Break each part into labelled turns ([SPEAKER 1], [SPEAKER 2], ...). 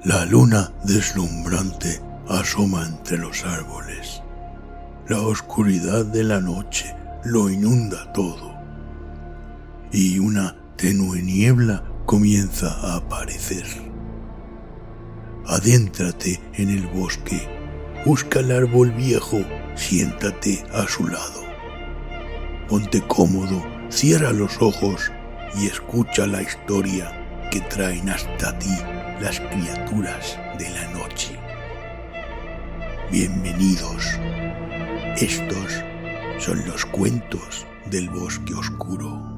[SPEAKER 1] La luna deslumbrante asoma entre los árboles. La oscuridad de la noche lo inunda todo. Y una tenue niebla comienza a aparecer. Adéntrate en el bosque. Busca el árbol viejo. Siéntate a su lado. Ponte cómodo, cierra los ojos y escucha la historia que traen hasta ti las criaturas de la noche. Bienvenidos. Estos son los cuentos del bosque oscuro.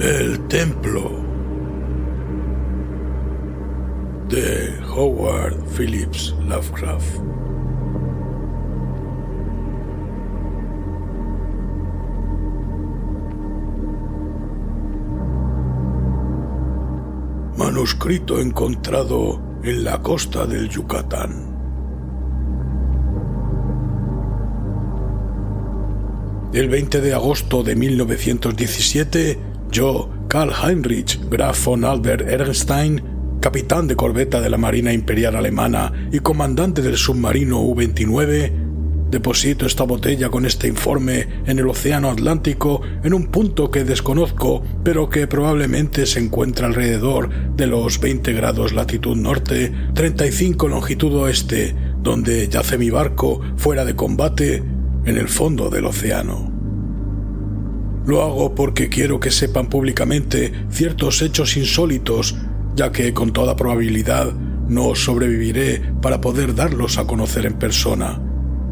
[SPEAKER 1] El templo de Howard Phillips Lovecraft. Manuscrito encontrado en la costa del Yucatán. El 20 de agosto de 1917, yo, Karl Heinrich Graf von Albert Ehrenstein, capitán de corbeta de la Marina Imperial Alemana y comandante del submarino U-29, deposito esta botella con este informe en el Océano Atlántico en un punto que desconozco, pero que probablemente se encuentra alrededor de los 20 grados latitud norte, 35 longitud oeste, donde yace mi barco fuera de combate en el fondo del océano. Lo hago porque quiero que sepan públicamente ciertos hechos insólitos, ya que con toda probabilidad no sobreviviré para poder darlos a conocer en persona,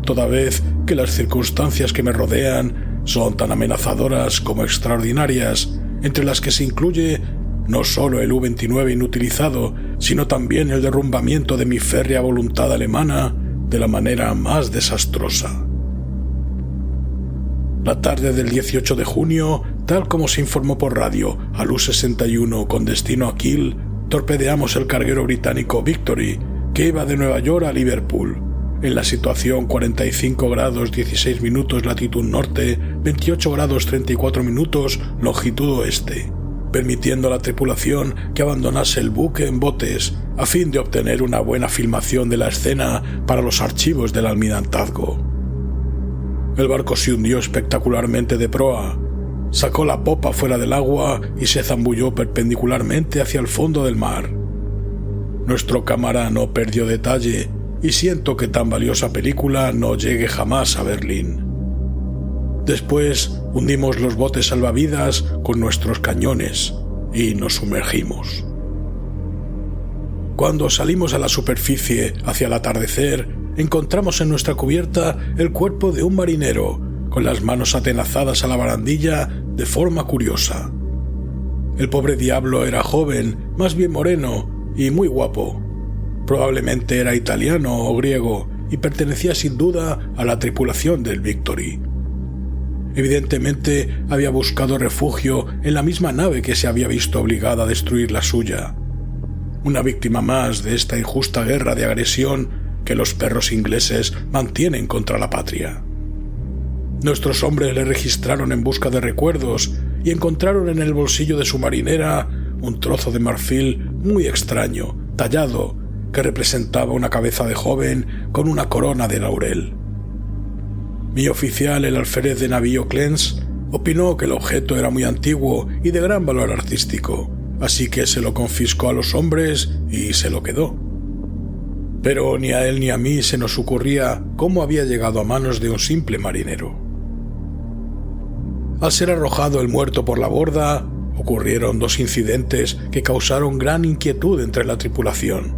[SPEAKER 1] toda vez que las circunstancias que me rodean son tan amenazadoras como extraordinarias, entre las que se incluye no solo el U-29 inutilizado, sino también el derrumbamiento de mi férrea voluntad alemana de la manera más desastrosa. La tarde del 18 de junio, tal como se informó por radio al U-61 con destino a Kiel, torpedeamos el carguero británico Victory, que iba de Nueva York a Liverpool, en la situación 45 grados 16 minutos latitud norte, 28 grados 34 minutos longitud oeste, permitiendo a la tripulación que abandonase el buque en botes a fin de obtener una buena filmación de la escena para los archivos del almirantazgo. El barco se hundió espectacularmente de proa, sacó la popa fuera del agua y se zambulló perpendicularmente hacia el fondo del mar. Nuestro cámara no perdió detalle y siento que tan valiosa película no llegue jamás a Berlín. Después hundimos los botes salvavidas con nuestros cañones y nos sumergimos. Cuando salimos a la superficie hacia el atardecer, encontramos en nuestra cubierta el cuerpo de un marinero, con las manos atenazadas a la barandilla de forma curiosa. El pobre diablo era joven, más bien moreno y muy guapo. Probablemente era italiano o griego y pertenecía sin duda a la tripulación del Victory. Evidentemente había buscado refugio en la misma nave que se había visto obligada a destruir la suya. Una víctima más de esta injusta guerra de agresión que los perros ingleses mantienen contra la patria. Nuestros hombres le registraron en busca de recuerdos y encontraron en el bolsillo de su marinera un trozo de marfil muy extraño, tallado, que representaba una cabeza de joven con una corona de laurel. Mi oficial, el alférez de navío Clens, opinó que el objeto era muy antiguo y de gran valor artístico, así que se lo confiscó a los hombres y se lo quedó. Pero ni a él ni a mí se nos ocurría cómo había llegado a manos de un simple marinero. Al ser arrojado el muerto por la borda, ocurrieron dos incidentes que causaron gran inquietud entre la tripulación.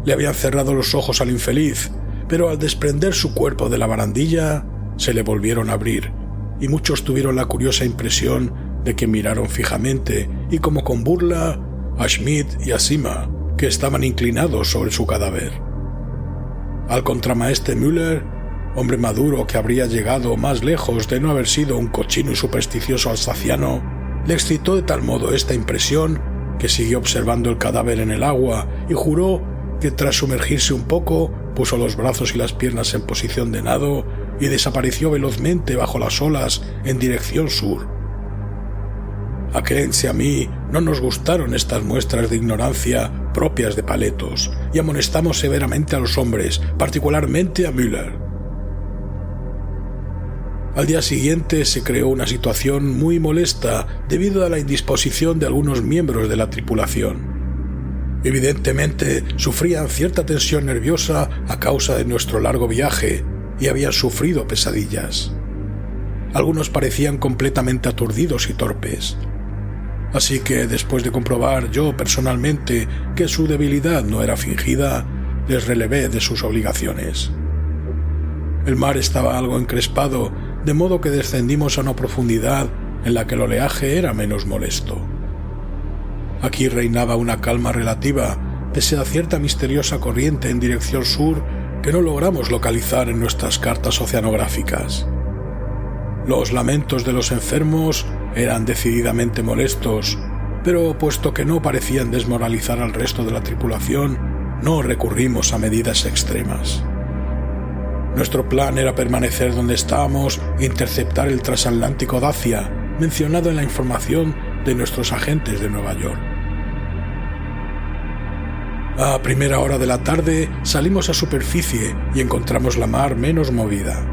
[SPEAKER 1] Le habían cerrado los ojos al infeliz pero al desprender su cuerpo de la barandilla, se le volvieron a abrir, y muchos tuvieron la curiosa impresión de que miraron fijamente y como con burla a Schmidt y a Sima, que estaban inclinados sobre su cadáver. Al contramaestre Müller, hombre maduro que habría llegado más lejos de no haber sido un cochino y supersticioso alsaciano, le excitó de tal modo esta impresión que siguió observando el cadáver en el agua y juró que tras sumergirse un poco puso los brazos y las piernas en posición de nado y desapareció velozmente bajo las olas en dirección sur. A Klenz y a mí no nos gustaron estas muestras de ignorancia propias de paletos y amonestamos severamente a los hombres, particularmente a Müller. Al día siguiente se creó una situación muy molesta debido a la indisposición de algunos miembros de la tripulación. Evidentemente sufrían cierta tensión nerviosa a causa de nuestro largo viaje y habían sufrido pesadillas. Algunos parecían completamente aturdidos y torpes. Así que, después de comprobar yo personalmente que su debilidad no era fingida, les relevé de sus obligaciones. El mar estaba algo encrespado, de modo que descendimos a una profundidad en la que el oleaje era menos molesto. Aquí reinaba una calma relativa, pese a cierta misteriosa corriente en dirección sur que no logramos localizar en nuestras cartas oceanográficas. Los lamentos de los enfermos eran decididamente molestos, pero puesto que no parecían desmoralizar al resto de la tripulación, no recurrimos a medidas extremas. Nuestro plan era permanecer donde estábamos e interceptar el transatlántico Dacia, mencionado en la información de nuestros agentes de Nueva York. A primera hora de la tarde salimos a superficie y encontramos la mar menos movida.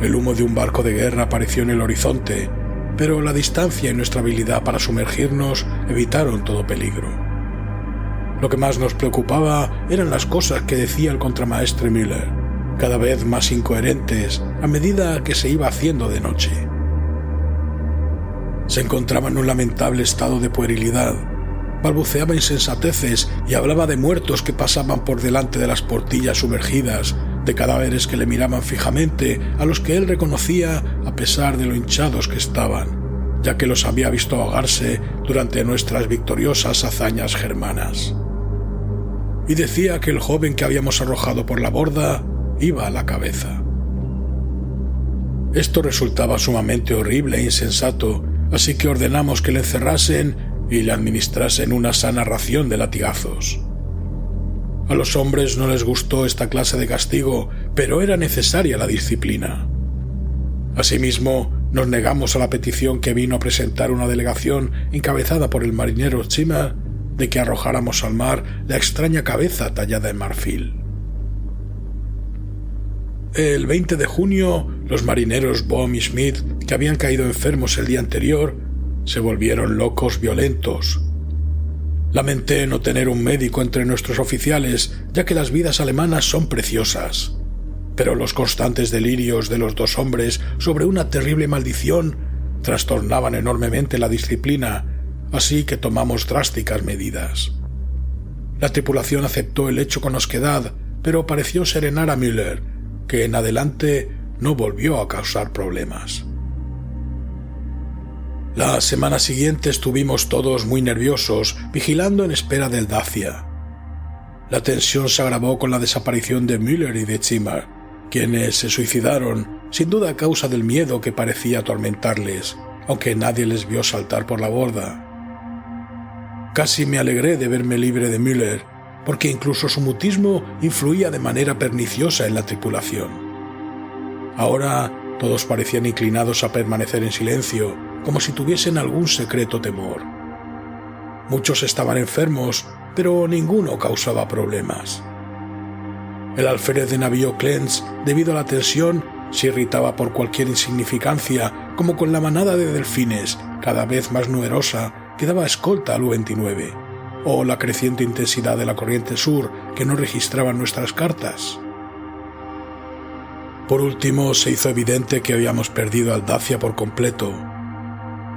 [SPEAKER 1] El humo de un barco de guerra apareció en el horizonte, pero la distancia y nuestra habilidad para sumergirnos evitaron todo peligro. Lo que más nos preocupaba eran las cosas que decía el contramaestre Müller, cada vez más incoherentes a medida que se iba haciendo de noche. Se encontraba en un lamentable estado de puerilidad, balbuceaba insensateces y hablaba de muertos que pasaban por delante de las portillas sumergidas, de cadáveres que le miraban fijamente, a los que él reconocía a pesar de lo hinchados que estaban, ya que los había visto ahogarse durante nuestras victoriosas hazañas germanas. Y decía que el joven que habíamos arrojado por la borda iba a la cabeza. Esto resultaba sumamente horrible e insensato, así que ordenamos que le encerrasen y le administrasen una sana ración de latigazos. A los hombres no les gustó esta clase de castigo, pero era necesaria la disciplina. Asimismo, nos negamos a la petición que vino a presentar una delegación encabezada por el marinero Zimmer de que arrojáramos al mar la extraña cabeza tallada en marfil. El 20 de junio, los marineros Bohm y Schmidt, que habían caído enfermos el día anterior, se volvieron locos violentos. Lamenté no tener un médico entre nuestros oficiales, ya que las vidas alemanas son preciosas. Pero los constantes delirios de los dos hombres sobre una terrible maldición trastornaban enormemente la disciplina, así que tomamos drásticas medidas. La tripulación aceptó el hecho con osquedad, pero pareció serenar a Müller, que en adelante no volvió a causar problemas. La semana siguiente estuvimos todos muy nerviosos, vigilando en espera del Dacia. La tensión se agravó con la desaparición de Müller y de Zimmer, quienes se suicidaron, sin duda a causa del miedo que parecía atormentarles, aunque nadie les vio saltar por la borda. Casi me alegré de verme libre de Müller, porque incluso su mutismo influía de manera perniciosa en la tripulación. Ahora todos parecían inclinados a permanecer en silencio, como si tuviesen algún secreto temor. Muchos estaban enfermos, pero ninguno causaba problemas. El alférez de navío Klenz, debido a la tensión, se irritaba por cualquier insignificancia, como con la manada de delfines, cada vez más numerosa, que daba escolta al U-29, o la creciente intensidad de la corriente sur, que no registraban nuestras cartas. Por último, se hizo evidente que habíamos perdido al Dacia por completo.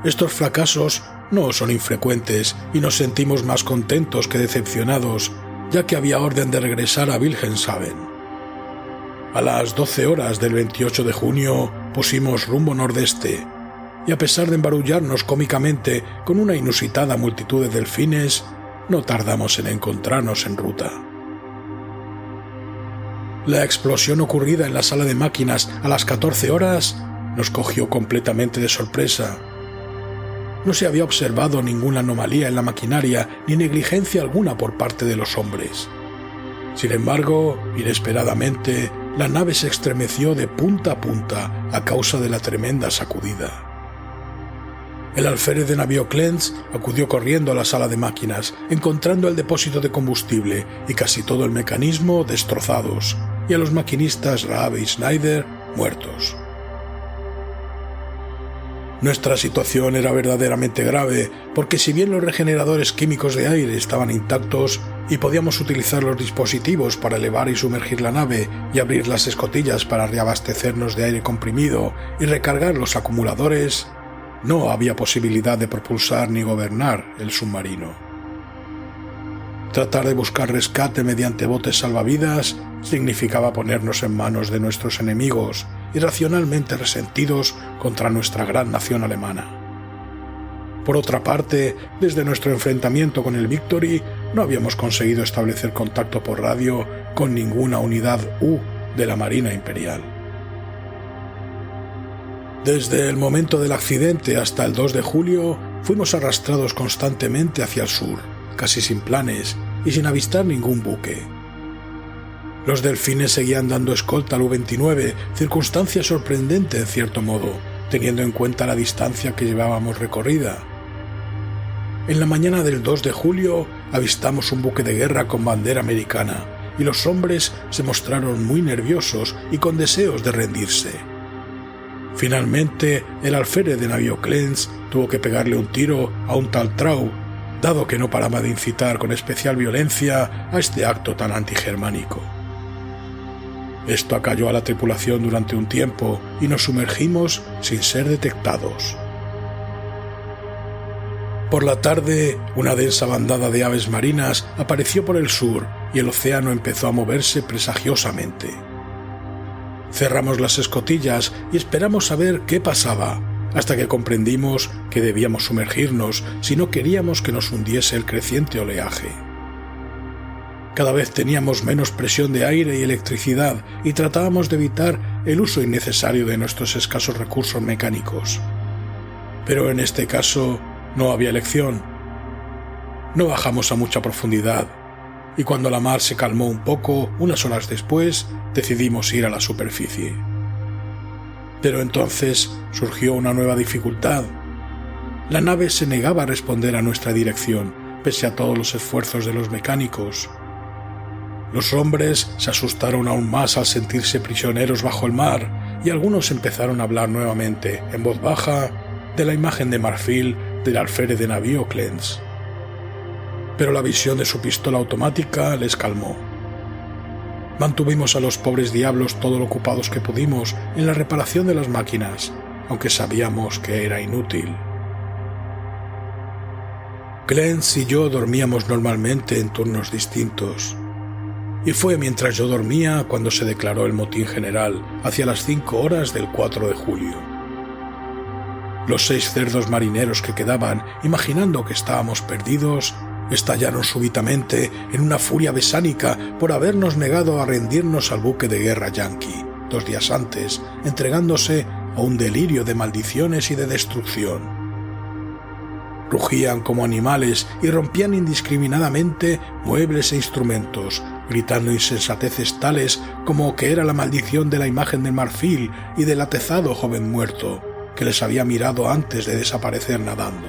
[SPEAKER 1] Estos fracasos no son infrecuentes y nos sentimos más contentos que decepcionados, ya que había orden de regresar a Wilhelmshaven. A las 12 horas del 28 de junio pusimos rumbo nordeste, y a pesar de embarullarnos cómicamente con una inusitada multitud de delfines, no tardamos en encontrarnos en ruta. La explosión ocurrida en la sala de máquinas a las 14 horas nos cogió completamente de sorpresa. No se había observado ninguna anomalía en la maquinaria ni negligencia alguna por parte de los hombres. Sin embargo, inesperadamente, la nave se estremeció de punta a punta a causa de la tremenda sacudida. El alférez de navío Clance acudió corriendo a la sala de máquinas, encontrando el depósito de combustible y casi todo el mecanismo destrozados, y a los maquinistas Rabe y Schneider muertos. Nuestra situación era verdaderamente grave, porque si bien los regeneradores químicos de aire estaban intactos y podíamos utilizar los dispositivos para elevar y sumergir la nave y abrir las escotillas para reabastecernos de aire comprimido y recargar los acumuladores, no había posibilidad de propulsar ni gobernar el submarino. Tratar de buscar rescate mediante botes salvavidas significaba ponernos en manos de nuestros enemigos, irracionalmente resentidos contra nuestra gran nación alemana. Por otra parte, desde nuestro enfrentamiento con el Victory, no habíamos conseguido establecer contacto por radio con ninguna unidad U de la Marina Imperial. Desde el momento del accidente hasta el 2 de julio, fuimos arrastrados constantemente hacia el sur, casi sin planes y sin avistar ningún buque. Los delfines seguían dando escolta al U-29, circunstancia sorprendente en cierto modo, teniendo en cuenta la distancia que llevábamos recorrida. En la mañana del 2 de julio avistamos un buque de guerra con bandera americana, y los hombres se mostraron muy nerviosos y con deseos de rendirse. Finalmente, el alférez de navío Clance tuvo que pegarle un tiro a un tal Trau, dado que no paraba de incitar con especial violencia a este acto tan antigermánico. Esto acalló a la tripulación durante un tiempo y nos sumergimos sin ser detectados. Por la tarde, una densa bandada de aves marinas apareció por el sur y el océano empezó a moverse presagiosamente. Cerramos las escotillas y esperamos saber qué pasaba, hasta que comprendimos que debíamos sumergirnos si no queríamos que nos hundiese el creciente oleaje. Cada vez teníamos menos presión de aire y electricidad y tratábamos de evitar el uso innecesario de nuestros escasos recursos mecánicos. Pero en este caso no había elección. No bajamos a mucha profundidad, y cuando la mar se calmó un poco, unas horas después, decidimos ir a la superficie. Pero entonces surgió una nueva dificultad. La nave se negaba a responder a nuestra dirección, pese a todos los esfuerzos de los mecánicos. Los hombres se asustaron aún más al sentirse prisioneros bajo el mar, y algunos empezaron a hablar nuevamente, en voz baja, de la imagen de marfil del alférez de navío Clance. Pero la visión de su pistola automática les calmó. Mantuvimos a los pobres diablos todo lo ocupados que pudimos en la reparación de las máquinas, aunque sabíamos que era inútil. Clance y yo dormíamos normalmente en turnos distintos. Y fue mientras yo dormía cuando se declaró el motín general, hacia las 5 horas del 4 de julio. Los 6 cerdos marineros que quedaban, imaginando que estábamos perdidos, estallaron súbitamente en una furia besánica por habernos negado a rendirnos al buque de guerra yanqui, 2 días antes, entregándose a un delirio de maldiciones y de destrucción. Rugían como animales y rompían indiscriminadamente muebles e instrumentos, gritando insensateces tales como que era la maldición de la imagen del marfil y del atezado joven muerto, que les había mirado antes de desaparecer nadando.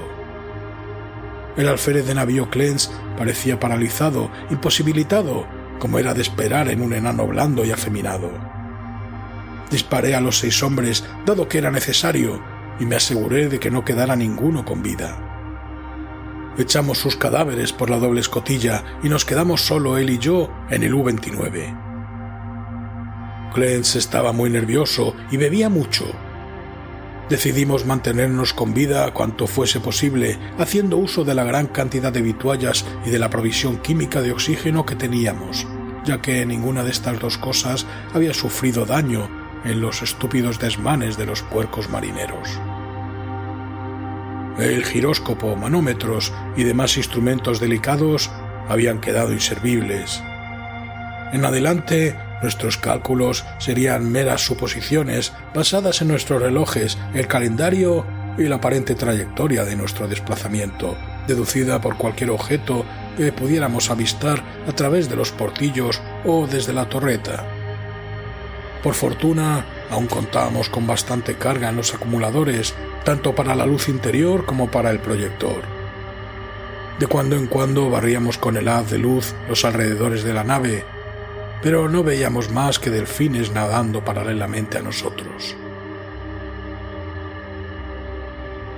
[SPEAKER 1] El alférez de navío Clance parecía paralizado, imposibilitado, como era de esperar en un enano blando y afeminado. Disparé a los 6 hombres, dado que era necesario, y me aseguré de que no quedara ninguno con vida. Echamos sus cadáveres por la doble escotilla y nos quedamos solo él y yo en el U-29. Clance estaba muy nervioso y bebía mucho. Decidimos mantenernos con vida cuanto fuese posible, haciendo uso de la gran cantidad de vituallas y de la provisión química de oxígeno que teníamos, ya que ninguna de estas dos cosas había sufrido daño en los estúpidos desmanes de los puercos marineros. El giróscopo, manómetros y demás instrumentos delicados habían quedado inservibles. En adelante, nuestros cálculos serían meras suposiciones basadas en nuestros relojes, el calendario y la aparente trayectoria de nuestro desplazamiento, deducida por cualquier objeto que pudiéramos avistar a través de los portillos o desde la torreta. Por fortuna, aún contábamos con bastante carga en los acumuladores, tanto para la luz interior como para el proyector. De cuando en cuando barríamos con el haz de luz los alrededores de la nave, pero no veíamos más que delfines nadando paralelamente a nosotros.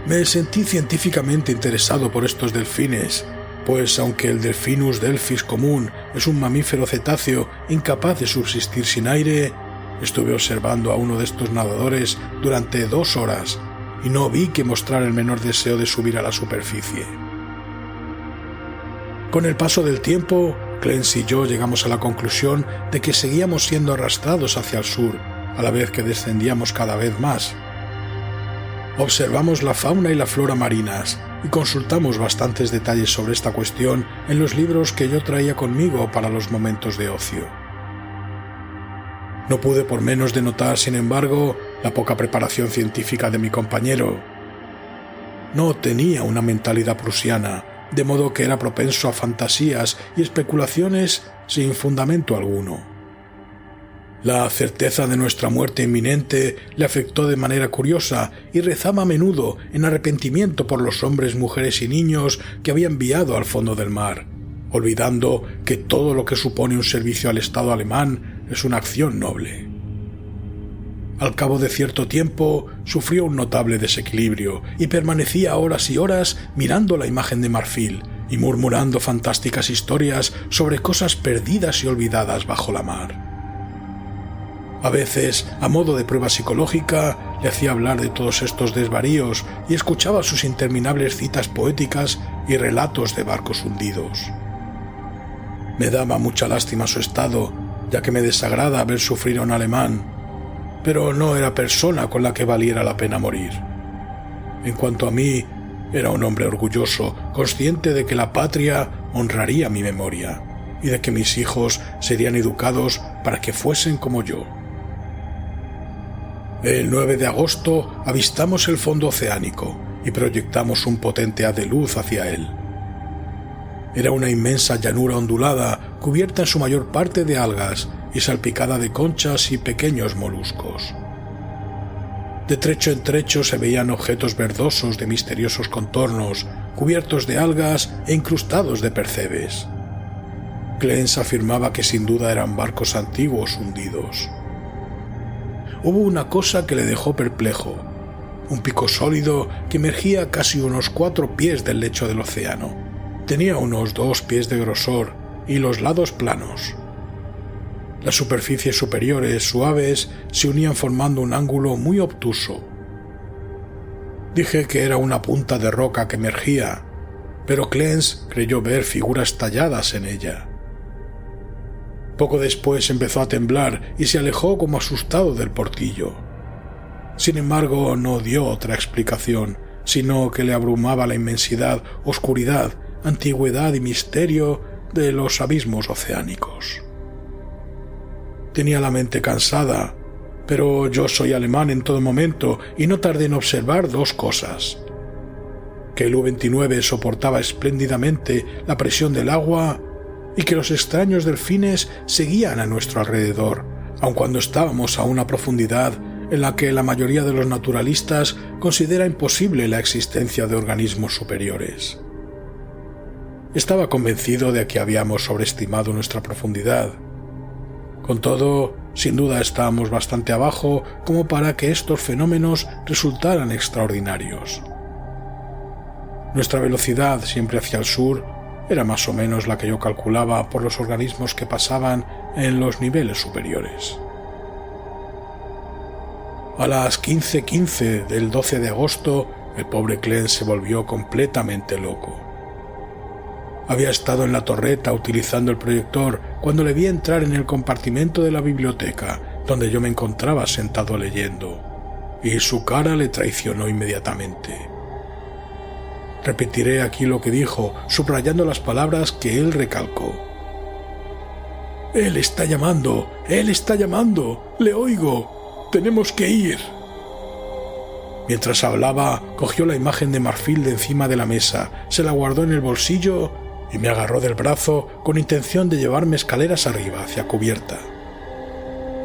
[SPEAKER 1] Me sentí científicamente interesado por estos delfines, pues aunque el Delphinus delphis común es un mamífero cetáceo incapaz de subsistir sin aire, estuve observando a uno de estos nadadores durante 2 horas y no vi que mostrar el menor deseo de subir a la superficie. Con el paso del tiempo, Clance y yo llegamos a la conclusión de que seguíamos siendo arrastrados hacia el sur, a la vez que descendíamos cada vez más. Observamos la fauna y la flora marinas y consultamos bastantes detalles sobre esta cuestión en los libros que yo traía conmigo para los momentos de ocio. No pude por menos de notar, sin embargo, la poca preparación científica de mi compañero. No tenía una mentalidad prusiana, de modo que era propenso a fantasías y especulaciones sin fundamento alguno. La certeza de nuestra muerte inminente le afectó de manera curiosa y rezaba a menudo en arrepentimiento por los hombres, mujeres y niños que había enviado al fondo del mar, olvidando que todo lo que supone un servicio al Estado alemán es una acción noble. Al cabo de cierto tiempo sufrió un notable desequilibrio y permanecía horas y horas mirando la imagen de marfil y murmurando fantásticas historias sobre cosas perdidas y olvidadas bajo la mar. A veces, a modo de prueba psicológica, le hacía hablar de todos estos desvaríos y escuchaba sus interminables citas poéticas y relatos de barcos hundidos. Me daba mucha lástima su estado, ya que me desagrada ver sufrir a un alemán, pero no era persona con la que valiera la pena morir. En cuanto a mí, era un hombre orgulloso, consciente de que la patria honraría mi memoria y de que mis hijos serían educados para que fuesen como yo. El 9 de agosto avistamos el fondo oceánico y proyectamos un potente haz de luz hacia él. Era una inmensa llanura ondulada, cubierta en su mayor parte de algas y salpicada de conchas y pequeños moluscos. De trecho en trecho se veían objetos verdosos de misteriosos contornos, cubiertos de algas e incrustados de percebes. Clance afirmaba que sin duda eran barcos antiguos hundidos. Hubo una cosa que le dejó perplejo: un pico sólido que emergía casi unos 4 pies del lecho del océano. Tenía unos 2 pies de grosor y los lados planos. Las superficies superiores, suaves, se unían formando un ángulo muy obtuso. Dije que era una punta de roca que emergía, pero Clance creyó ver figuras talladas en ella. Poco después empezó a temblar y se alejó como asustado del portillo. Sin embargo, no dio otra explicación, sino que le abrumaba la inmensidad, oscuridad, antigüedad y misterio de los abismos oceánicos. Tenía la mente cansada, pero yo soy alemán en todo momento y no tardé en observar 2 cosas: que el U-29 soportaba espléndidamente la presión del agua y que los extraños delfines seguían a nuestro alrededor, aun cuando estábamos a una profundidad en la que la mayoría de los naturalistas considera imposible la existencia de organismos superiores. Estaba convencido de que habíamos sobreestimado nuestra profundidad. Con todo, sin duda estábamos bastante abajo como para que estos fenómenos resultaran extraordinarios. Nuestra velocidad, siempre hacia el sur, era más o menos la que yo calculaba por los organismos que pasaban en los niveles superiores. A las 15:15 del 12 de agosto, el pobre Clance se volvió completamente loco. Había estado en la torreta utilizando el proyector cuando le vi entrar en el compartimento de la biblioteca, donde yo me encontraba sentado leyendo, y su cara le traicionó inmediatamente. Repetiré aquí lo que dijo, subrayando las palabras que él recalcó. «Él está llamando, le oigo, tenemos que ir». Mientras hablaba, cogió la imagen de marfil de encima de la mesa, se la guardó en el bolsillo y me agarró del brazo con intención de llevarme escaleras arriba hacia cubierta.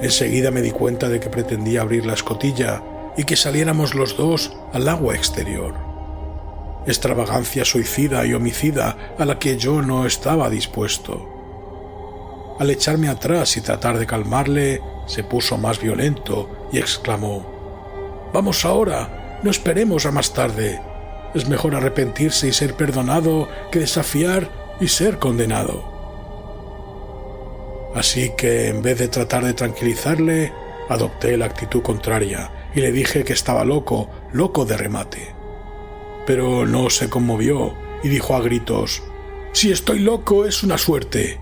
[SPEAKER 1] Enseguida me di cuenta de que pretendía abrir la escotilla y que saliéramos los dos al agua exterior. Extravagancia suicida y homicida a la que yo no estaba dispuesto. Al echarme atrás y tratar de calmarle, se puso más violento y exclamó: «Vamos ahora, no esperemos a más tarde. Es mejor arrepentirse y ser perdonado que desafiar y ser condenado». Así que, en vez de tratar de tranquilizarle, adopté la actitud contraria y le dije que estaba loco de remate. Pero no se conmovió y dijo a gritos: «Si estoy loco es una suerte.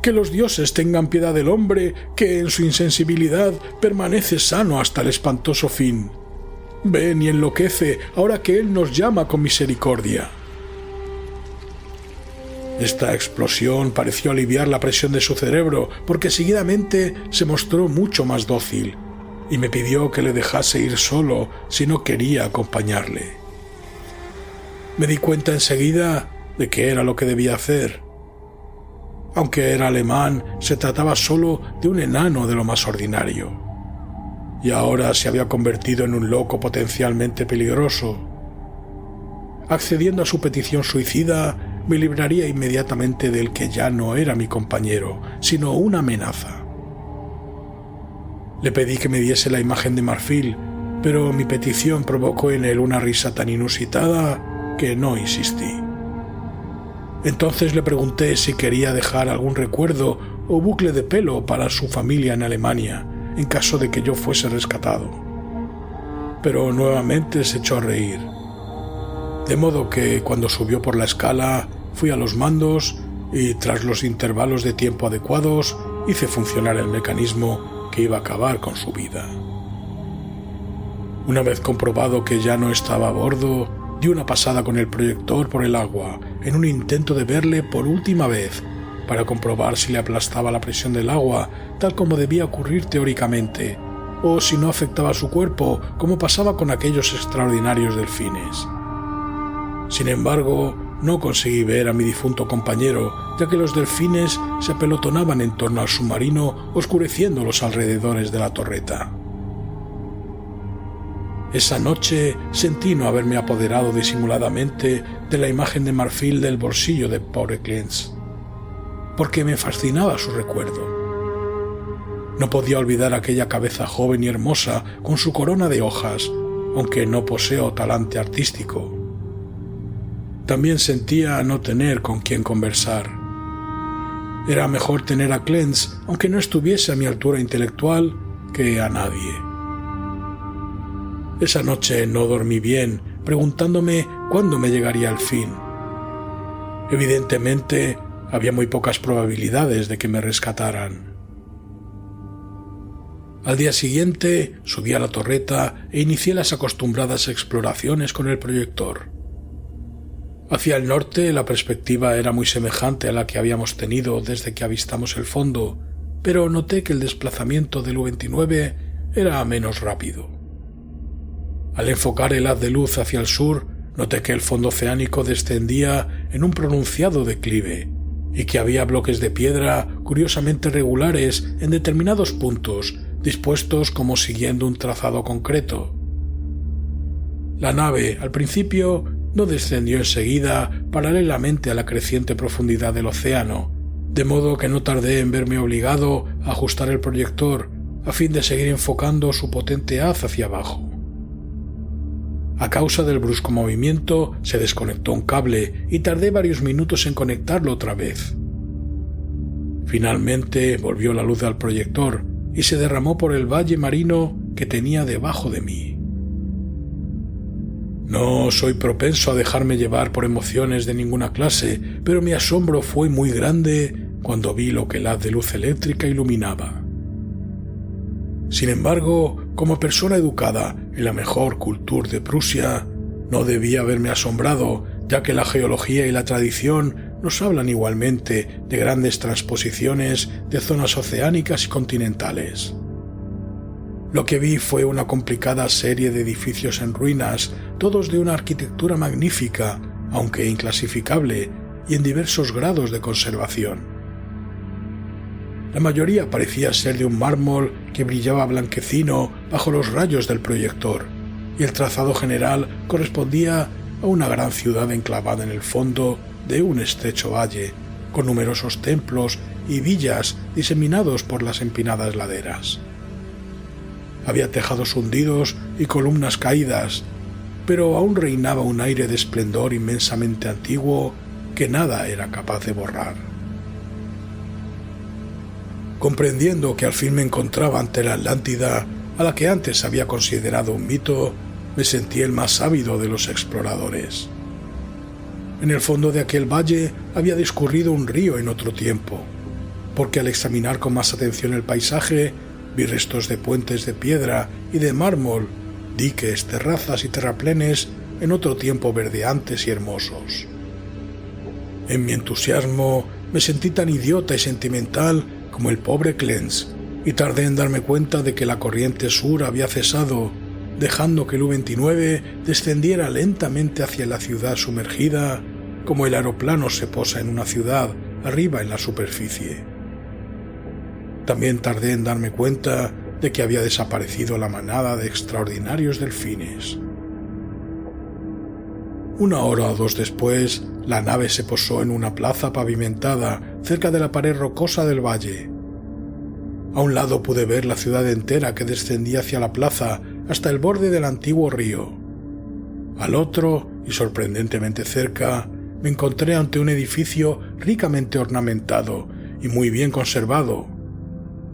[SPEAKER 1] Que los dioses tengan piedad del hombre que en su insensibilidad permanece sano hasta el espantoso fin. Ven y enloquece ahora que él nos llama con misericordia». Esta explosión pareció aliviar la presión de su cerebro, porque seguidamente se mostró mucho más dócil y me pidió que le dejase ir solo si no quería acompañarle. Me di cuenta enseguida de que era lo que debía hacer. Aunque era alemán, se trataba solo de un enano de lo más ordinario, y ahora se había convertido en un loco potencialmente peligroso. Accediendo a su petición suicida, me libraría inmediatamente del que ya no era mi compañero, sino una amenaza. Le pedí que me diese la imagen de marfil, pero mi petición provocó en él una risa tan inusitada que no insistí. Entonces le pregunté si quería dejar algún recuerdo o bucle de pelo para su familia en Alemania, en caso de que yo fuese rescatado. Pero nuevamente se echó a reír. De modo que, cuando subió por la escala, fui a los mandos y, tras los intervalos de tiempo adecuados, hice funcionar el mecanismo que iba a acabar con su vida. Una vez comprobado que ya no estaba a bordo, di una pasada con el proyector por el agua, en un intento de verle por última vez, para comprobar si le aplastaba la presión del agua, tal como debía ocurrir teóricamente, o si no afectaba a su cuerpo, como pasaba con aquellos extraordinarios delfines. Sin embargo, no conseguí ver a mi difunto compañero, ya que los delfines se apelotonaban en torno al submarino, oscureciendo los alrededores de la torreta. Esa noche sentí no haberme apoderado disimuladamente de la imagen de marfil del bolsillo de pobre Clence, porque me fascinaba su recuerdo. No podía olvidar aquella cabeza joven y hermosa con su corona de hojas, aunque no poseo talante artístico. También sentía no tener con quien conversar. Era mejor tener a Clence, aunque no estuviese a mi altura intelectual, que a nadie. Esa noche no dormí bien, preguntándome cuándo me llegaría el fin. Evidentemente, había muy pocas probabilidades de que me rescataran. Al día siguiente subí a la torreta e inicié las acostumbradas exploraciones con el proyector. Hacia el norte la perspectiva era muy semejante a la que habíamos tenido desde que avistamos el fondo, pero noté que el desplazamiento del U-29 era menos rápido. Al enfocar el haz de luz hacia el sur, noté que el fondo oceánico descendía en un pronunciado declive y que había bloques de piedra curiosamente regulares en determinados puntos, dispuestos como siguiendo un trazado concreto. La nave, al principio, no descendió enseguida paralelamente a la creciente profundidad del océano, de modo que no tardé en verme obligado a ajustar el proyector a fin de seguir enfocando su potente haz hacia abajo. A causa del brusco movimiento se desconectó un cable y tardé varios minutos en conectarlo otra vez. Finalmente volvió la luz al proyector y se derramó por el valle marino que tenía debajo de mí. No soy propenso a dejarme llevar por emociones de ninguna clase, pero mi asombro fue muy grande cuando vi lo que el haz de luz eléctrica iluminaba. Sin embargo, como persona educada en la mejor cultura de Prusia, no debía haberme asombrado, ya que la geología y la tradición nos hablan igualmente de grandes transposiciones de zonas oceánicas y continentales. Lo que vi fue una complicada serie de edificios en ruinas, todos de una arquitectura magnífica, aunque inclasificable, y en diversos grados de conservación. La mayoría parecía ser de un mármol que brillaba blanquecino bajo los rayos del proyector, y el trazado general correspondía a una gran ciudad enclavada en el fondo de un estrecho valle, con numerosos templos y villas diseminados por las empinadas laderas. Había tejados hundidos y columnas caídas, pero aún reinaba un aire de esplendor inmensamente antiguo que nada era capaz de borrar. Comprendiendo que al fin me encontraba ante la Atlántida, a la que antes había considerado un mito, me sentí el más ávido de los exploradores. En el fondo de aquel valle había discurrido un río en otro tiempo, porque al examinar con más atención el paisaje, vi restos de puentes de piedra y de mármol, diques, terrazas y terraplenes en otro tiempo verdeantes y hermosos. En mi entusiasmo me sentí tan idiota y sentimental como el pobre Klenz, y tardé en darme cuenta de que la corriente sur había cesado, dejando que el U-29 descendiera lentamente hacia la ciudad sumergida, como el aeroplano se posa en una ciudad arriba en la superficie. También tardé en darme cuenta de que había desaparecido la manada de extraordinarios delfines. 1 hora o 2 después, la nave se posó en una plaza pavimentada cerca de la pared rocosa del valle. A un lado pude ver la ciudad entera que descendía hacia la plaza hasta el borde del antiguo río. Al otro, y sorprendentemente cerca, me encontré ante un edificio ricamente ornamentado y muy bien conservado.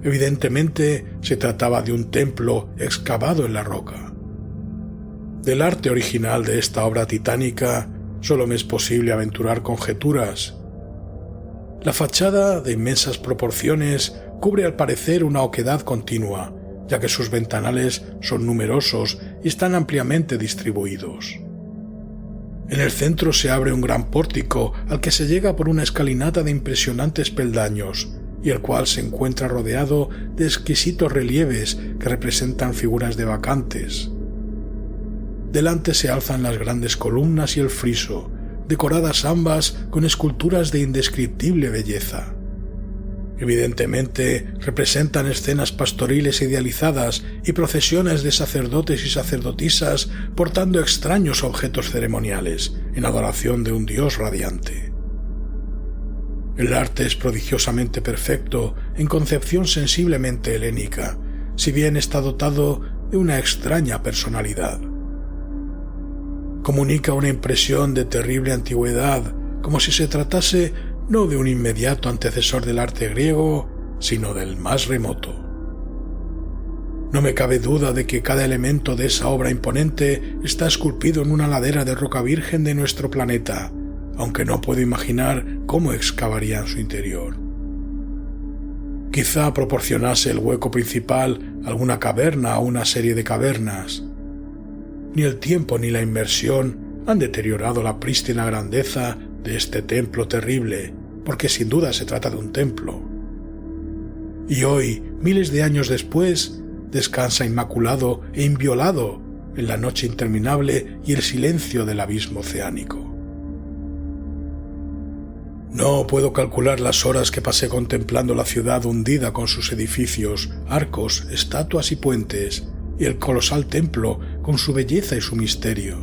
[SPEAKER 1] Evidentemente se trataba de un templo excavado en la roca. Del arte original de esta obra titánica solo me es posible aventurar conjeturas. La fachada, de inmensas proporciones, cubre al parecer una oquedad continua, ya que sus ventanales son numerosos y están ampliamente distribuidos. En el centro se abre un gran pórtico al que se llega por una escalinata de impresionantes peldaños, y el cual se encuentra rodeado de exquisitos relieves que representan figuras de bacantes. Delante se alzan las grandes columnas y el friso, decoradas ambas con esculturas de indescriptible belleza. Evidentemente representan escenas pastoriles idealizadas y procesiones de sacerdotes y sacerdotisas portando extraños objetos ceremoniales en adoración de un dios radiante. El arte es prodigiosamente perfecto en concepción sensiblemente helénica, si bien está dotado de una extraña personalidad. Comunica una impresión de terrible antigüedad, como si se tratase no de un inmediato antecesor del arte griego, sino del más remoto. No me cabe duda de que cada elemento de esa obra imponente está esculpido en una ladera de roca virgen de nuestro planeta, aunque no puedo imaginar cómo excavarían su interior. Quizá proporcionase el hueco principal alguna caverna o una serie de cavernas. Ni el tiempo ni la inmersión han deteriorado la prístina grandeza de este templo terrible, porque sin duda se trata de un templo. Y hoy, miles de años después, descansa inmaculado e inviolado en la noche interminable y el silencio del abismo oceánico. No puedo calcular las horas que pasé contemplando la ciudad hundida con sus edificios, arcos, estatuas y puentes, y el colosal templo con su belleza y su misterio.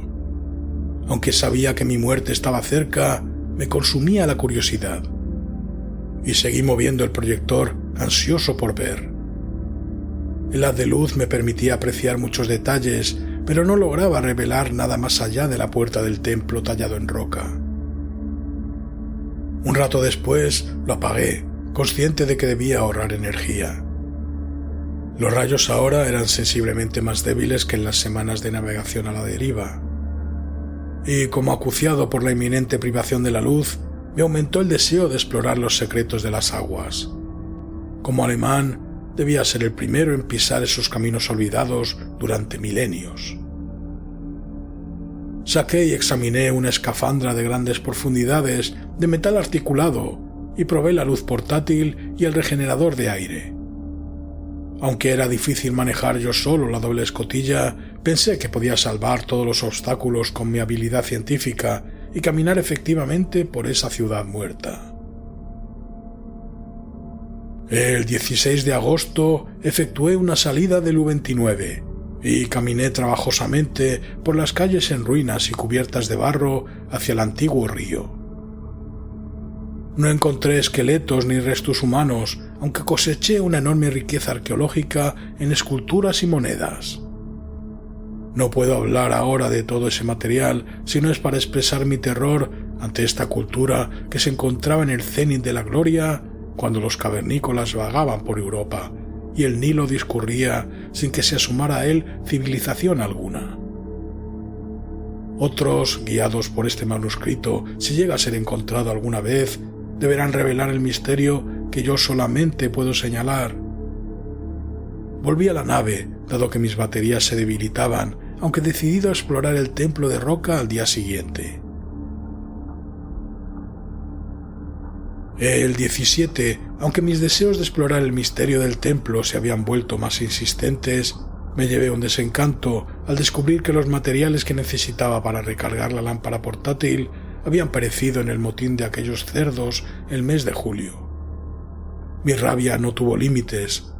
[SPEAKER 1] Aunque sabía que mi muerte estaba cerca, me consumía la curiosidad. Y seguí moviendo el proyector, ansioso por ver. El haz de luz me permitía apreciar muchos detalles, pero no lograba revelar nada más allá de la puerta del templo tallado en roca. Un rato después lo apagué, consciente de que debía ahorrar energía. Los rayos ahora eran sensiblemente más débiles que en las semanas de navegación a la deriva. y como acuciado por la inminente privación de la luz, me aumentó el deseo de explorar los secretos de las aguas. Como alemán, debía ser el primero en pisar esos caminos olvidados durante milenios. Saqué y examiné una escafandra de grandes profundidades de metal articulado y probé la luz portátil y el regenerador de aire. Aunque era difícil manejar yo solo la doble escotilla, pensé que podía salvar todos los obstáculos con mi habilidad científica y caminar efectivamente por esa ciudad muerta. El 16 de agosto efectué una salida del U-29 y caminé trabajosamente por las calles en ruinas y cubiertas de barro hacia el antiguo río. No encontré esqueletos ni restos humanos, aunque coseché una enorme riqueza arqueológica en esculturas y monedas. No puedo hablar ahora de todo ese material si no es para expresar mi terror ante esta cultura que se encontraba en el cenit de la gloria cuando los cavernícolas vagaban por Europa y el Nilo discurría sin que se asomara a él civilización alguna. Otros, guiados por este manuscrito, si llega a ser encontrado alguna vez, deberán revelar el misterio que yo solamente puedo señalar. Volví a la nave, dado que mis baterías se debilitaban, aunque decidido a explorar el templo de roca al día siguiente. El 17, aunque mis deseos de explorar el misterio del templo se habían vuelto más insistentes, me llevé un desencanto al descubrir que los materiales que necesitaba para recargar la lámpara portátil habían perecido en el motín de aquellos cerdos el mes de julio. Mi rabia no tuvo límites.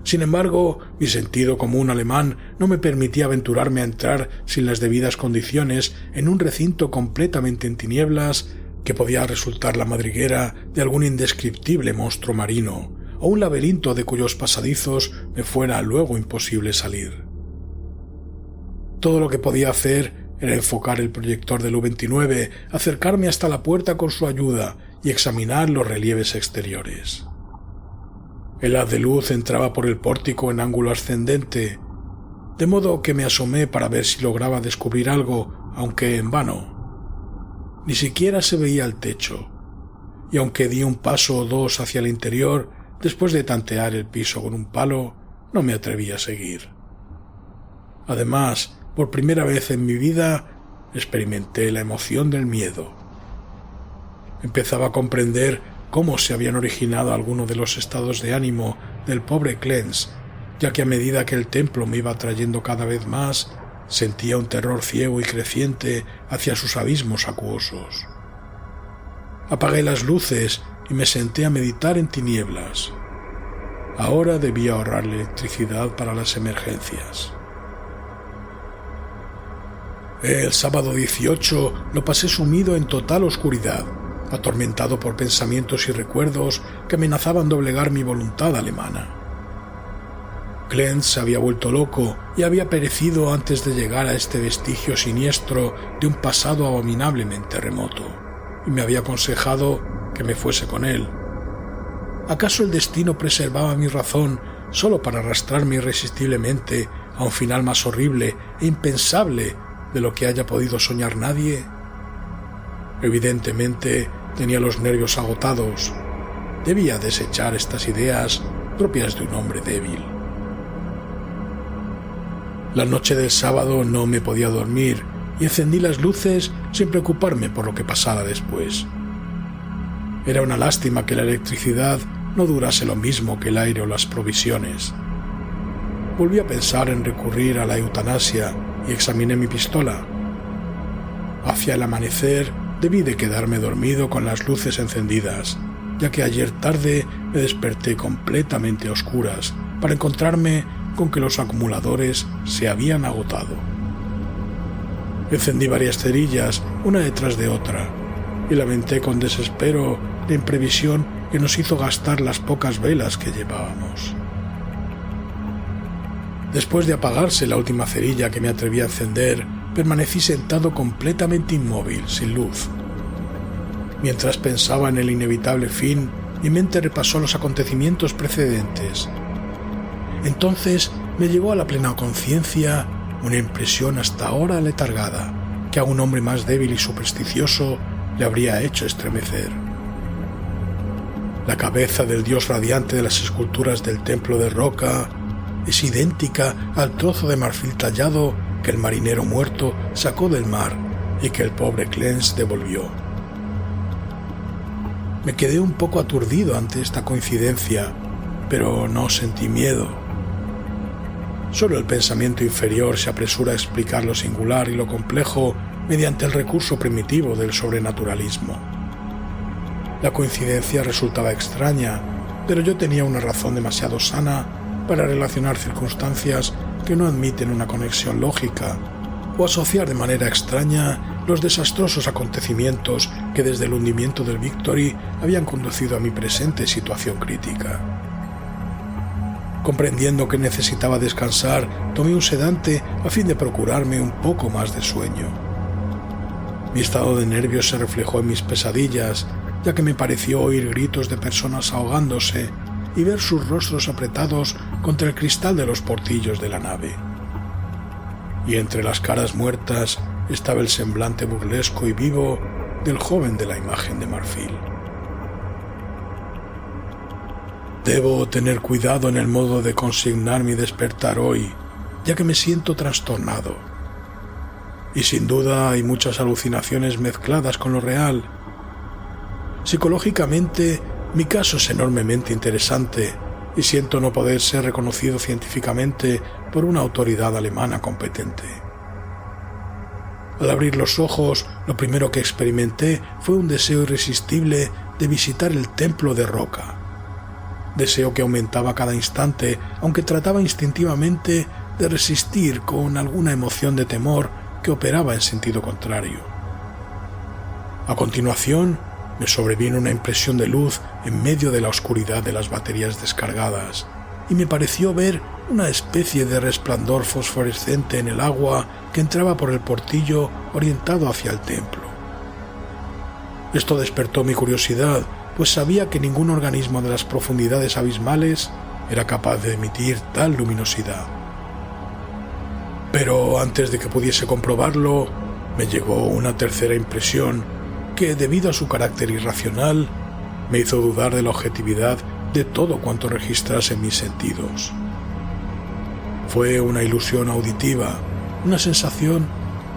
[SPEAKER 1] Sin embargo, mi sentido común alemán no me permitía aventurarme a entrar sin las debidas condiciones en un recinto completamente en tinieblas que podía resultar la madriguera de algún indescriptible monstruo marino o un laberinto de cuyos pasadizos me fuera luego imposible salir. Todo lo que podía hacer era enfocar el proyector del U-29, acercarme hasta la puerta con su ayuda y examinar los relieves exteriores. El haz de luz entraba por el pórtico en ángulo ascendente, de modo que me asomé para ver si lograba descubrir algo, aunque en vano. Ni siquiera se veía el techo, y aunque di un paso o dos hacia el interior, después de tantear el piso con un palo, no me atreví a seguir. Además, por primera vez en mi vida, experimenté la emoción del miedo. Empezaba a comprender cómo se habían originado algunos de los estados de ánimo del pobre Clance, ya que a medida que el templo me iba atrayendo cada vez más, sentía un terror ciego y creciente hacia sus abismos acuosos. Apagué las luces y me senté a meditar en tinieblas. Ahora debía ahorrar la electricidad para las emergencias. El sábado 18 lo pasé sumido en total oscuridad, atormentado por pensamientos y recuerdos que amenazaban doblegar mi voluntad alemana. Clance se había vuelto loco y había perecido antes de llegar a este vestigio siniestro de un pasado abominablemente remoto, y me había aconsejado que me fuese con él. ¿Acaso el destino preservaba mi razón solo para arrastrarme irresistiblemente a un final más horrible e impensable de lo que haya podido soñar nadie? Evidentemente tenía los nervios agotados. Debía desechar estas ideas propias de un hombre débil. La noche del sábado no me podía dormir y encendí las luces sin preocuparme por lo que pasara después. Era una lástima que la electricidad no durase lo mismo que el aire o las provisiones. Volví a pensar en recurrir a la eutanasia y examiné mi pistola. Hacia el amanecer debí de quedarme dormido con las luces encendidas, ya que ayer tarde me desperté completamente a oscuras para encontrarme con que los acumuladores se habían agotado. Encendí varias cerillas, una detrás de otra, y lamenté con desespero la imprevisión que nos hizo gastar las pocas velas que llevábamos. Después de apagarse la última cerilla que me atreví a encender, permanecí sentado completamente inmóvil, sin luz. Mientras pensaba en el inevitable fin, mi mente repasó los acontecimientos precedentes. Entonces me llegó a la plena conciencia una impresión hasta ahora letargada, que a un hombre más débil y supersticioso le habría hecho estremecer. La cabeza del dios radiante de las esculturas del templo de roca es idéntica al trozo de marfil tallado que el marinero muerto sacó del mar y que el pobre Clance devolvió. Me quedé un poco aturdido ante esta coincidencia, pero no sentí miedo. Solo el pensamiento inferior se apresura a explicar lo singular y lo complejo mediante el recurso primitivo del sobrenaturalismo. La coincidencia resultaba extraña, pero yo tenía una razón demasiado sana para relacionar circunstancias que no admiten una conexión lógica o asociar de manera extraña los desastrosos acontecimientos que desde el hundimiento del Victory habían conducido a mi presente situación crítica. Comprendiendo que necesitaba descansar, tomé un sedante a fin de procurarme un poco más de sueño. Mi estado de nervios se reflejó en mis pesadillas, ya que me pareció oír gritos de personas ahogándose y ver sus rostros apretados contra el cristal de los portillos de la nave. Y entre las caras muertas estaba el semblante burlesco y vivo del joven de la imagen de marfil. Debo tener cuidado en el modo de consignar mi despertar hoy, ya que me siento trastornado. Y sin duda hay muchas alucinaciones mezcladas con lo real. Psicológicamente, mi caso es enormemente interesante y siento no poder ser reconocido científicamente por una autoridad alemana competente. Al abrir los ojos, lo primero que experimenté fue un deseo irresistible de visitar el templo de roca. Deseo que aumentaba cada instante, aunque trataba instintivamente de resistir con alguna emoción de temor que operaba en sentido contrario. A continuación, me sobrevino una impresión de luz en medio de la oscuridad de las baterías descargadas, y me pareció ver una especie de resplandor fosforescente en el agua que entraba por el portillo orientado hacia el templo. Esto despertó mi curiosidad, pues sabía que ningún organismo de las profundidades abismales era capaz de emitir tal luminosidad. Pero antes de que pudiese comprobarlo, me llegó una tercera impresión que, debido a su carácter irracional, me hizo dudar de la objetividad de todo cuanto registrase mis sentidos. Fue una ilusión auditiva, una sensación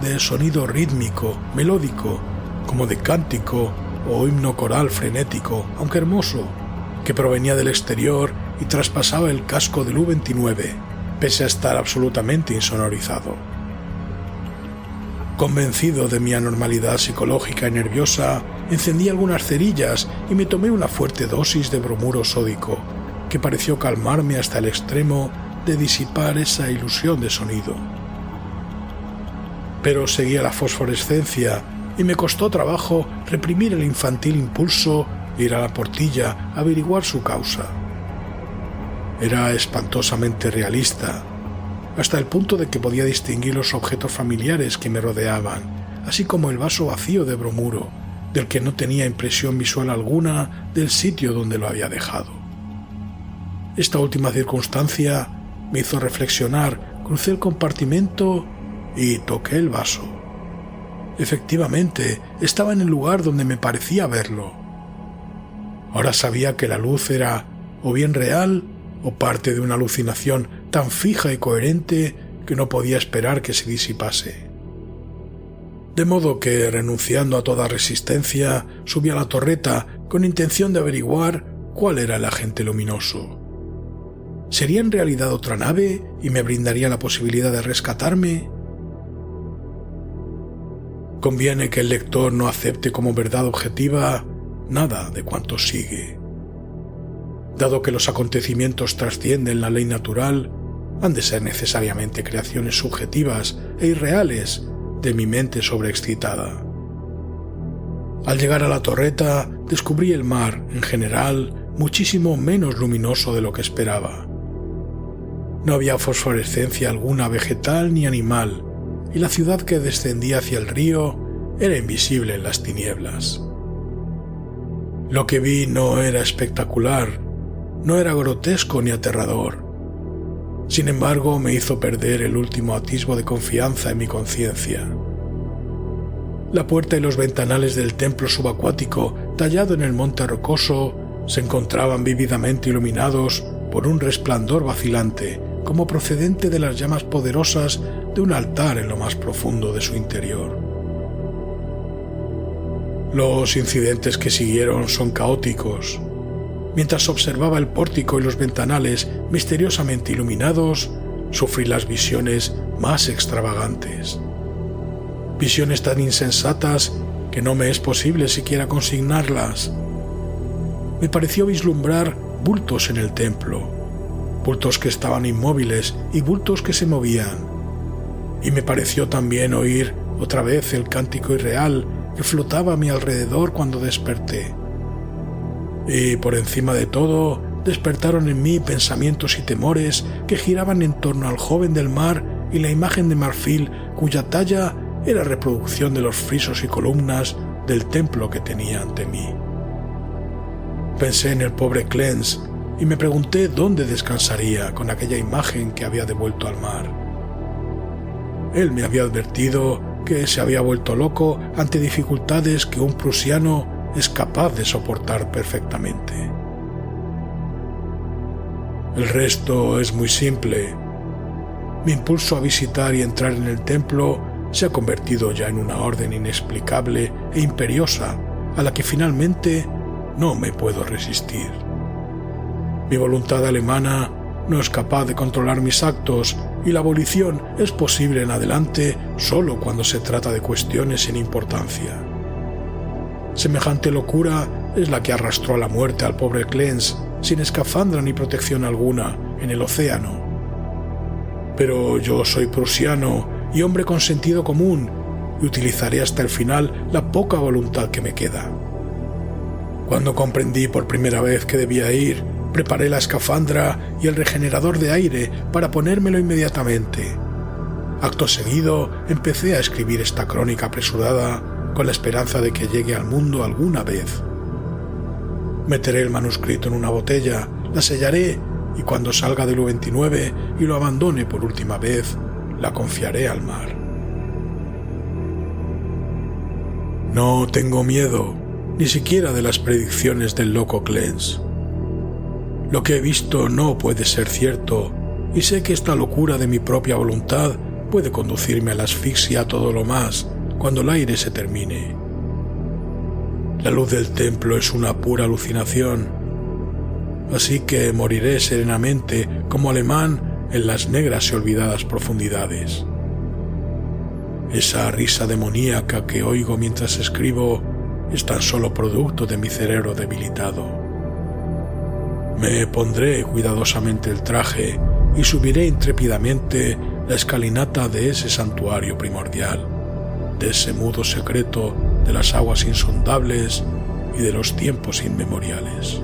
[SPEAKER 1] de sonido rítmico, melódico, como de cántico o himno coral frenético, aunque hermoso, que provenía del exterior y traspasaba el casco del U-29, pese a estar absolutamente insonorizado. Convencido de mi anormalidad psicológica y nerviosa, encendí algunas cerillas y me tomé una fuerte dosis de bromuro sódico, que pareció calmarme hasta el extremo de disipar esa ilusión de sonido. Pero seguía la fosforescencia y me costó trabajo reprimir el infantil impulso de ir a la portilla a averiguar su causa. Era espantosamente realista, hasta el punto de que podía distinguir los objetos familiares que me rodeaban, así como el vaso vacío de bromuro, del que no tenía impresión visual alguna del sitio donde lo había dejado. Esta última circunstancia me hizo reflexionar, crucé el compartimento y toqué el vaso. Efectivamente, estaba en el lugar donde me parecía verlo. Ahora sabía que la luz era o bien real o parte de una alucinación tan fija y coherente que no podía esperar que se disipase. De modo que, renunciando a toda resistencia, subí a la torreta con intención de averiguar cuál era el agente luminoso. ¿Sería en realidad otra nave y me brindaría la posibilidad de rescatarme? Conviene que el lector no acepte como verdad objetiva nada de cuanto sigue. Dado que los acontecimientos trascienden la ley natural, han de ser necesariamente creaciones subjetivas e irreales de mi mente sobreexcitada. Al llegar a la torreta, descubrí el mar, en general, muchísimo menos luminoso de lo que esperaba. No había fosforescencia alguna vegetal ni animal, y la ciudad que descendía hacia el río era invisible en las tinieblas. Lo que vi no era espectacular, no era grotesco ni aterrador. Sin embargo, me hizo perder el último atisbo de confianza en mi conciencia. La puerta y los ventanales del templo subacuático, tallado en el monte rocoso, se encontraban vívidamente iluminados por un resplandor vacilante, como procedente de las llamas poderosas de un altar en lo más profundo de su interior. Los incidentes que siguieron son caóticos. Mientras observaba el pórtico y los ventanales misteriosamente iluminados, sufrí las visiones más extravagantes. Visiones tan insensatas que no me es posible siquiera consignarlas. Me pareció vislumbrar bultos en el templo, bultos que estaban inmóviles y bultos que se movían. Y me pareció también oír otra vez el cántico irreal que flotaba a mi alrededor cuando desperté. Y por encima de todo, despertaron en mí pensamientos y temores que giraban en torno al joven del mar y la imagen de marfil cuya talla era reproducción de los frisos y columnas del templo que tenía ante mí. Pensé en el pobre Clance y me pregunté dónde descansaría con aquella imagen que había devuelto al mar. Él me había advertido que se había vuelto loco ante dificultades que un prusiano es capaz de soportar perfectamente. El resto es muy simple. Mi impulso a visitar y entrar en el templo se ha convertido ya en una orden inexplicable e imperiosa a la que finalmente no me puedo resistir. Mi voluntad alemana no es capaz de controlar mis actos y la abolición es posible en adelante solo cuando se trata de cuestiones sin importancia. Semejante locura es la que arrastró a la muerte al pobre Clance sin escafandra ni protección alguna en el océano. Pero yo soy prusiano y hombre con sentido común y utilizaré hasta el final la poca voluntad que me queda. Cuando comprendí por primera vez que debía ir, preparé la escafandra y el regenerador de aire para ponérmelo inmediatamente. Acto seguido, empecé a escribir esta crónica apresurada con la esperanza de que llegue al mundo alguna vez. Meteré el manuscrito en una botella, la sellaré y cuando salga del U-29 y lo abandone por última vez, la confiaré al mar. No tengo miedo, ni siquiera de las predicciones del loco Clance. Lo que he visto no puede ser cierto, y sé que esta locura de mi propia voluntad puede conducirme a la asfixia todo lo más cuando el aire se termine. La luz del templo es una pura alucinación, así que moriré serenamente como alemán en las negras y olvidadas profundidades. Esa risa demoníaca que oigo mientras escribo es tan solo producto de mi cerebro debilitado. Me pondré cuidadosamente el traje y subiré intrépidamente la escalinata de ese santuario primordial, de ese mudo secreto de las aguas insondables y de los tiempos inmemoriales.